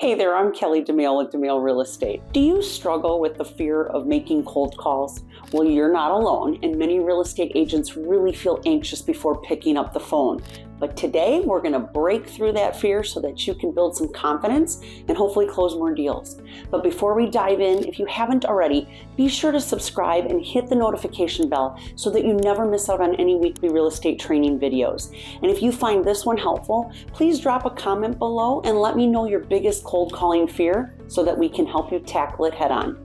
Hey there, I'm Kelly Domaille with Domaille Real Estate. Do you struggle with the fear of making cold calls? Well, you're not alone, and many real estate agents really feel anxious before picking up the phone. But today, we're going to break through that fear so that you can build some confidence and hopefully close more deals. But before we dive in, if you haven't already, be sure to subscribe and hit the notification bell so that you never miss out on any weekly real estate training videos. And if you find this one helpful, please drop a comment below and let me know your biggest cold calling fear so that we can help you tackle it head on.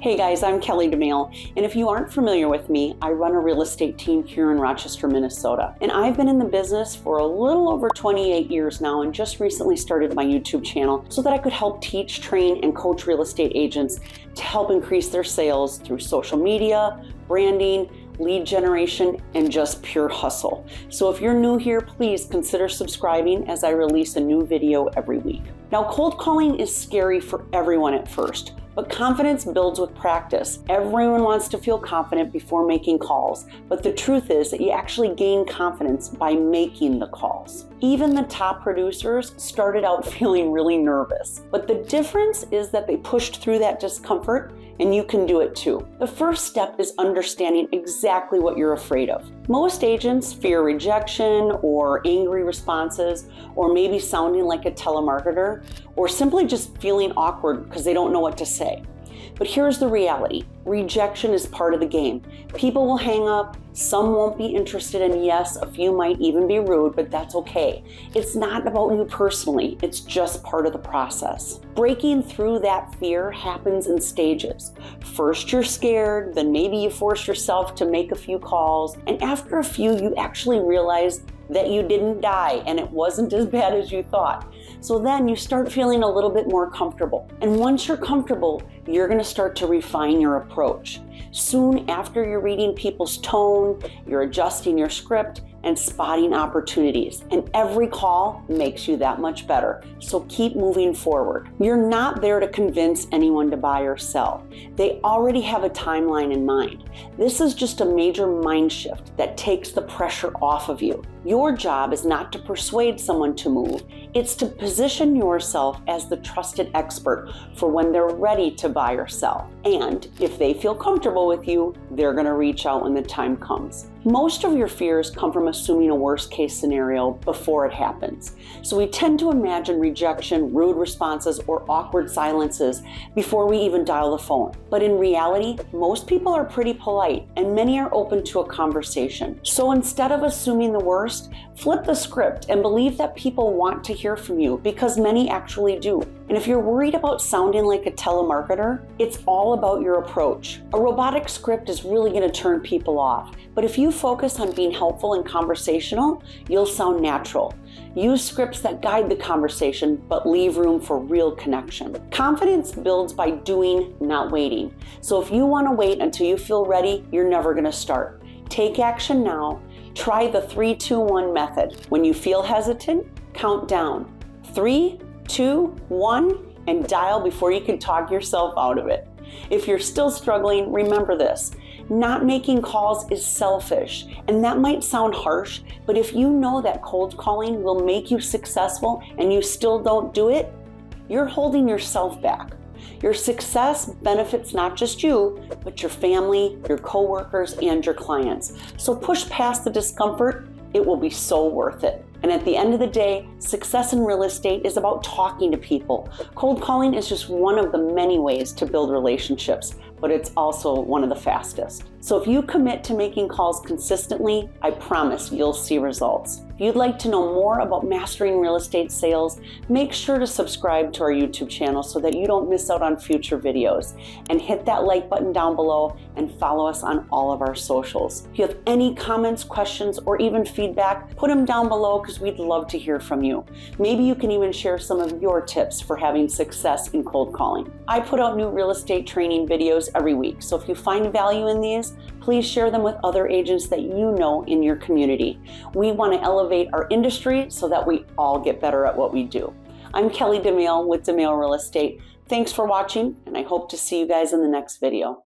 Hey guys, I'm Kelly Domaille, and if you aren't familiar with me, I run a real estate team here in Rochester, Minnesota. And I've been in the business for a little over 28 years now and just recently started my YouTube channel so that I could help teach, train, and coach real estate agents to help increase their sales through social media, branding, lead generation, and just pure hustle. So if you're new here, please consider subscribing as I release a new video every week. Now, cold calling is scary for everyone at first, but confidence builds with practice. Everyone wants to feel confident before making calls, but the truth is that you actually gain confidence by making the calls. Even the top producers started out feeling really nervous, but the difference is that they pushed through that discomfort, and you can do it too. The first step is understanding exactly what you're afraid of. Most agents fear rejection or angry responses, or maybe sounding like a telemarketer, or simply just feeling awkward because they don't know what to say. But here's the reality. Rejection is part of the game. People will hang up, some won't be interested, and yes, a few might even be rude, but that's okay. It's not about you personally, it's just part of the process. Breaking through that fear happens in stages. First you're scared, then maybe you force yourself to make a few calls, and after a few you actually realize that you didn't die and it wasn't as bad as you thought. So then you start feeling a little bit more comfortable. And once you're comfortable, you're going to start to refine your approach. Soon after, you're reading people's tone, you're adjusting your script, and spotting opportunities. And every call makes you that much better. So keep moving forward. You're not there to convince anyone to buy or sell. They already have a timeline in mind. This is just a major mind shift that takes the pressure off of you. Your job is not to persuade someone to move. It's to position yourself as the trusted expert for when they're ready to buy or sell. And if they feel comfortable with you, they're going to reach out when the time comes. Most of your fears come from assuming a worst case scenario before it happens. So we tend to imagine rejection, rude responses, or awkward silences before we even dial the phone. But in reality, most people are pretty polite and many are open to a conversation. So instead of assuming the worst, flip the script and believe that people want to hear from you, because many actually do. And if you're worried about sounding like a telemarketer, it's all about your approach. A robotic script is really going to turn people off. But if you focus on being helpful and conversational, you'll sound natural. Use scripts that guide the conversation, but leave room for real connection. Confidence builds by doing, not waiting. So if you want to wait until you feel ready, you're never going to start. Take action now. Try the 3-2-1 method. When you feel hesitant, count down. 3, 2, 1, and dial before you can talk yourself out of it. If you're still struggling, remember this. Not making calls is selfish, and that might sound harsh, but if you know that cold calling will make you successful and you still don't do it, you're holding yourself back. Your success benefits not just you, but your family, your coworkers, and your clients. So push past the discomfort. It will be so worth it. And at the end of the day, success in real estate is about talking to people. Cold calling is just one of the many ways to build relationships, but it's also one of the fastest. So if you commit to making calls consistently, I promise you'll see results. If you'd like to know more about mastering real estate sales, make sure to subscribe to our YouTube channel so that you don't miss out on future videos. And hit that like button down below and follow us on all of our socials. If you have any comments, questions, or even feedback, put them down below because we'd love to hear from you. Maybe you can even share some of your tips for having success in cold calling. I put out new real estate training videos every week, so if you find value in these, please share them with other agents that you know in your community. We want to elevate our industry so that we all get better at what we do. I'm Kelly Domaille with Domaille Real Estate. Thanks for watching, and I hope to see you guys in the next video.